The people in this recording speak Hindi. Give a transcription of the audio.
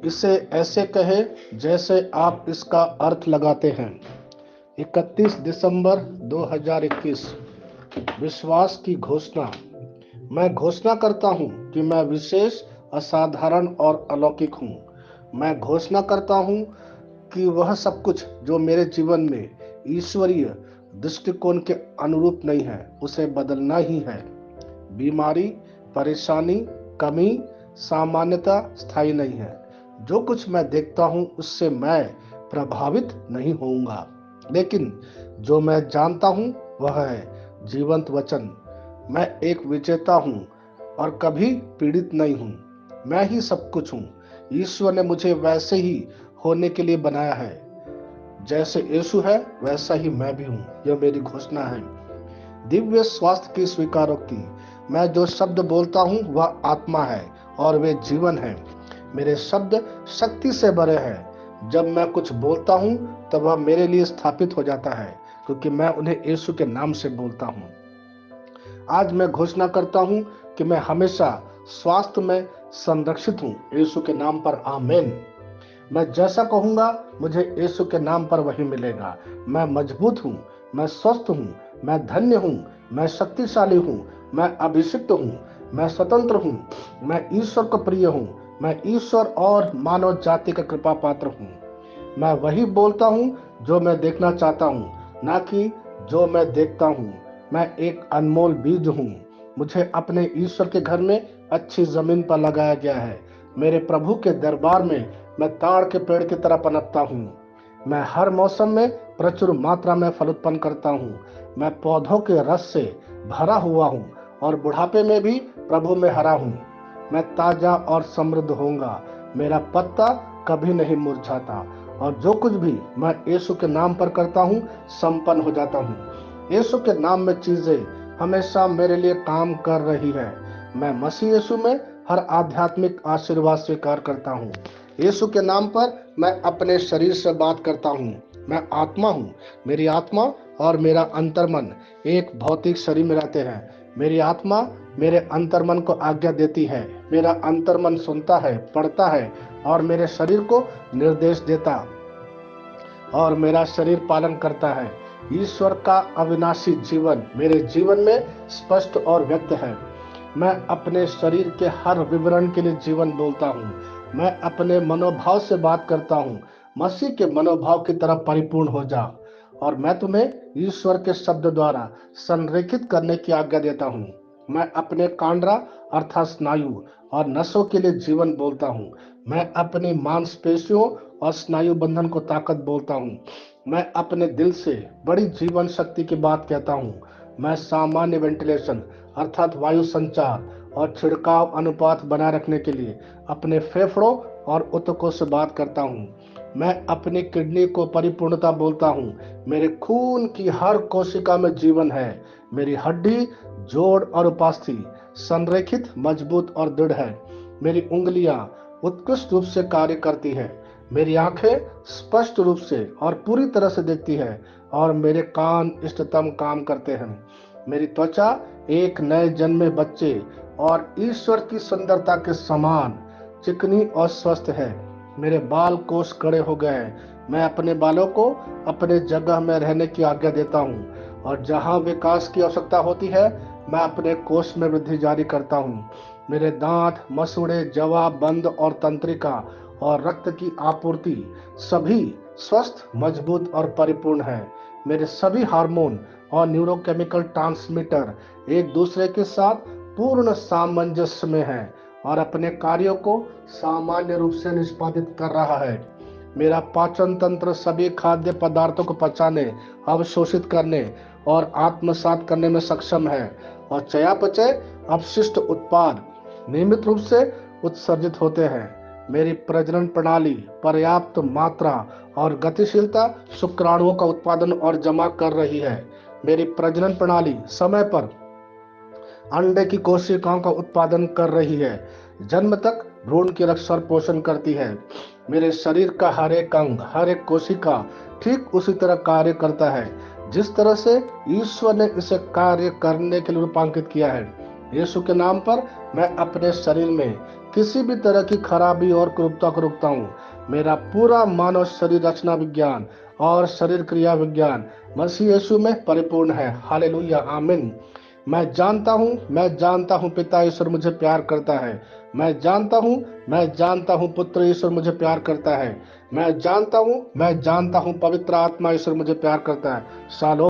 इसे ऐसे कहे जैसे आप इसका अर्थ लगाते हैं। 31 दिसंबर 2021। विश्वास की घोषणा। मैं घोषणा करता हूं कि मैं विशेष, असाधारण और अलौकिक हूं। मैं घोषणा करता हूं कि वह सब कुछ जो मेरे जीवन में ईश्वरीय दृष्टिकोण के अनुरूप नहीं है, उसे बदलना ही है। बीमारी, परेशानी, कमी, सामान्यता स्थायी नहीं है। जो कुछ मैं देखता हूं उससे मैं प्रभावित नहीं होऊंगा, लेकिन जो मैं जानता हूं वह है जीवंत वचन। मैं एक विजेता हूं और कभी पीड़ित नहीं हूं। मैं ही सब कुछ हूं। ईश्वर ने मुझे वैसे ही होने के लिए बनाया है। जैसे यीशु है वैसा ही मैं भी हूं। यह मेरी घोषणा है। दिव्य स्वास्थ्य की स्वीकारोक्ति। मैं जो शब्द बोलता हूं वह आत्मा है और वे जीवन है। मेरे शब्द शक्ति से भरे हैं। जब मैं कुछ बोलता हूं तब वह मेरे लिए स्थापित हो जाता है, क्योंकि मैं उन्हें यीशु के नाम से बोलता हूं। आज मैं घोषणा करता हूं कि मैं हमेशा स्वास्थ्य में संरक्षित हूं, यीशु के नाम पर आमीन। मैं जैसा कहूंगा मुझे यीशु के नाम पर वही मिलेगा। मैं मजबूत हूँ, मैं स्वस्थ हूँ, मैं धन्य हूँ, मैं शक्तिशाली हूँ, मैं अभिषिक्त हूँ, मैं स्वतंत्र हूँ, मैं ईश्वर का प्रिय हूँ, मैं ईश्वर और मानव जाति का कृपा पात्र हूँ। मैं वही बोलता हूँ जो मैं देखना चाहता हूँ, ना कि जो मैं देखता हूँ। मैं एक अनमोल बीज हूँ। मुझे अपने ईश्वर के घर में अच्छी जमीन पर लगाया गया है। मेरे प्रभु के दरबार में मैं ताड़ के पेड़ की तरह पनपता हूँ। मैं हर मौसम में प्रचुर मात्रा में फल उत्पन्न करता हूँ। मैं पौधों के रस से भरा हुआ हूँ और बुढ़ापे में भी प्रभु में हरा हूँ। मैं ताजा और समृद्ध होऊंगा। मेरा पत्ता कभी नहीं मुरझाता और जो कुछ भी मैं यीशु के नाम पर करता हूँ संपन्न हो जाता हूँ। यीशु के नाम में चीजें हमेशा मेरे लिए काम कर रही है। मैं मसीह यीशु में हर आध्यात्मिक आशीर्वाद स्वीकार करता हूँ। यीशु के नाम पर मैं अपने शरीर से बात करता हूँ। मैं आत्मा हूँ। मेरी आत्मा और मेरा अंतर्मन एक भौतिक शरीर में रहते हैं। मेरी आत्मा मेरे अंतर्मन को आज्ञा देती है। मेरा अंतर्मन सुनता है, पढ़ता है और मेरे शरीर को निर्देश देता और मेरा शरीर पालन करता है। ईश्वर का अविनाशी जीवन मेरे जीवन में स्पष्ट और व्यक्त है। मैं अपने शरीर के हर विवरण के लिए जीवन बोलता हूँ। मैं अपने मनोभाव से बात करता हूँ। मसीह के मनोभाव की तरफ परिपूर्ण हो जा। और मैं तुम्हें ईश्वर के शब्द द्वारा संरेखित करने की आज्ञा देता हूँ। मैं अपने कांड्रा अर्थात स्नायु और नसों के लिए जीवन बोलता हूँ। मैं अपनी मांसपेशियों और स्नायु बंधन को ताकत बोलता हूँ। मैं अपने दिल से बड़ी जीवन शक्ति की बात कहता हूँ। मैं सामान्य वेंटिलेशन अर्थात वायु संचार और छिड़काव अनुपात बनाए रखने के लिए अपने फेफड़ों और ऊतकों से बात करता हूँ। मैं अपनी किडनी को परिपूर्णता बोलता हूँ। मेरे खून की हर कोशिका में जीवन है। मेरी हड्डी, जोड़ और उपास्थि संरेखित, मजबूत और दृढ़ है। मेरी उंगलियां उत्कृष्ट रूप से कार्य करती है। मेरी आंखें स्पष्ट रूप से और पूरी तरह से देखती है और मेरे कान इष्टतम काम करते हैं। मेरी त्वचा एक नए जन्मे बच्चे और ईश्वर की सुंदरता के समान चिकनी और स्वस्थ है। मेरे बाल कोष कड़े हो गए हैं। मैं अपने बालों को अपने जगह में रहने की आज्ञा देता हूँ और जहाँ विकास की आवश्यकता होती है मैं अपने कोष में वृद्धि जारी करता हूँ। मेरे दांत, मसूड़े, जवा, बंद और तंत्रिका और रक्त की आपूर्ति सभी स्वस्थ, मजबूत और परिपूर्ण है। मेरे सभी हार्मोन और न्यूरोकेमिकल ट्रांसमीटर एक दूसरे के साथ पूर्ण सामंजस्य में है और अपने कार्यों को सामान्य रूप से निष्पादित कर रहा है। मेरा पाचन तंत्र सभी खाद्य पदार्थों को पचाने, अवशोषित करने और आत्मसात करने में सक्षम है और चयापचय अपशिष्ट उत्पाद नियमित रूप से उत्सर्जित होते हैं। मेरी प्रजनन प्रणाली पर्याप्त मात्रा और गतिशीलता शुक्राणुओं का उत्पादन और जमा कर रही है। मेरी प्रजनन प्रणाली समय पर अंडे की कोशिकाओं का उत्पादन कर रही है, जन्म तक भ्रूण की रक्षा और पोषण करती है। मेरे शरीर का हर एक अंग, हर एक कोशिका ठीक उसी तरह कार्य करता है जिस तरह से ईश्वर ने इसे कार्य करने के लिए रूपांकित किया है। यीशु के नाम पर मैं अपने शरीर में किसी भी तरह की खराबी और कुरूपता को रोकता हूँ। मेरा पूरा मानव शरीर रचना विज्ञान और शरीर क्रिया विज्ञान मसीह यीशु में परिपूर्ण है। हालेलुया, आमीन। मैं जानता हूँ पिता ईश्वर मुझे प्यार करता है। मैं जानता हूँ पुत्र ईश्वर मुझे प्यार करता है। मैं जानता हूँ पवित्र आत्मा ईश्वर मुझे प्यार करता है। शालोम।